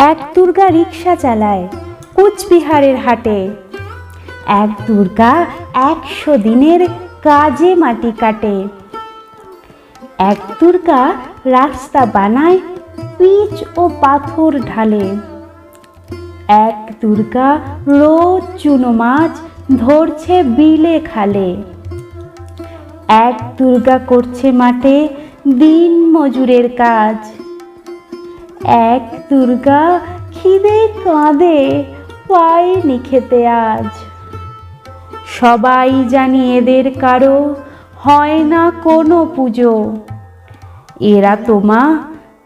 এক দুর্গা রিক্সা চালায় কুচবিহারের হাটে। এক দুর্গা 100 দিনের কাজে মাটি কাটে। এক দুর্গা রাস্তা বানায় পিচ ও পাথর ঢালে। এক দুর্গা রোজ চুনো মাছ ধরছে বিলে খালে। এক দুর্গা করছে মাঠে দিন মজুরের কাজ। এক দুর্গা খিদে কাঁদে পায়নি খেতে আজ। সবাই জানি এদের কারো হয় না কোনো পুজো। এরা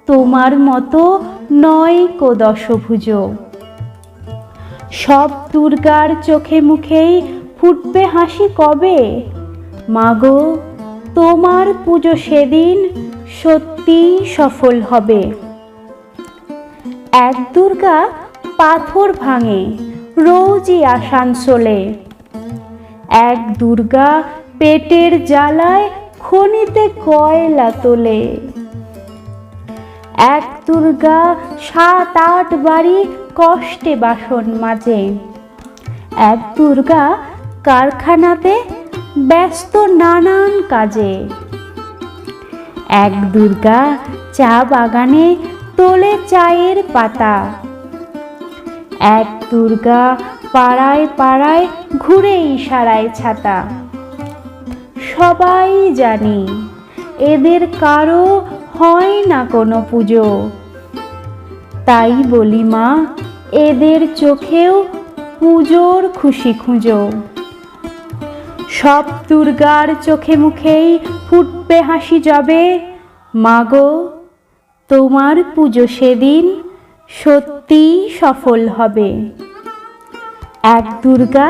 তোমার মতো নয় কো দশভুজ। সব দুর্গার চোখে মুখেই ফুটবে হাসি কবে। মাগো তোমার পুজো সেদিন সত্যি সফল হবে। এক দুর্গা পাথর ভাঙে রোজই আসানসোলে। এক দুর্গা পেটের জ্বালায় খনিতে কয়লা তোলে। এক দুর্গা 7-8 বাড়ি কষ্টে বাসন মাজে। এক দুর্গা কারখানাতে ব্যস্ত নানান কাজে। এক দুর্গা চা বাগানে তোলে চায়ের পাতা। এক দুর্গা পাড়ায় পাড়ায় ঘুরে ইশারায় ছাতা। সবাই জানি এদের কারো হয় না কোনো পুজো। তাই বলি মা এদের চোখেও পুজোর খুশি খুঁজো। সব দুর্গার চোখে মুখেই ফুটবে হাসি যবে। মাগো তোমার পুজো সেদিন সত্যি সফল হবে। এক দুর্গা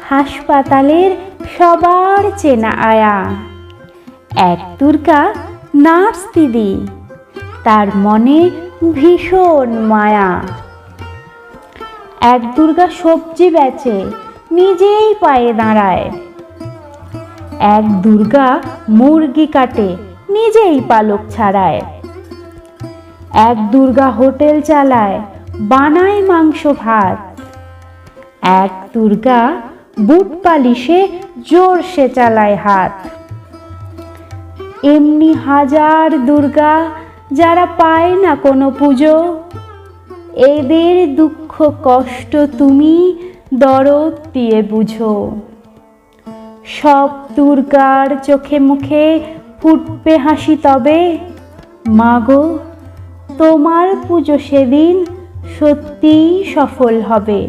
হাসপাতালের সবার চেনা আয়া। এক দুর্গা নার্স দিদি, তার মনে ভীষণ মায়া। এক দুর্গা সবজি বেচে নিজেই পায়ে দাঁড়ায়। এক দুর্গা মুরগি কাটে নিজেই পালক ছাড়ায়। এক দুর্গা হোটেল চালায় বানায় মাংস ভাত। এক দুর্গা বুট পালিশে জোরসে চালায় হাত। এমনি হাজার দুর্গা যারা পায় না কোনো পুজো। এদের দুঃখ কষ্ট তুমি দরদ দিয়ে বুঝো। সব দুর্গার চোখে মুখে ফুটবে হাসি তবে। মাগো তোমার পুজো সেদিন সত্যিই সফল হবে।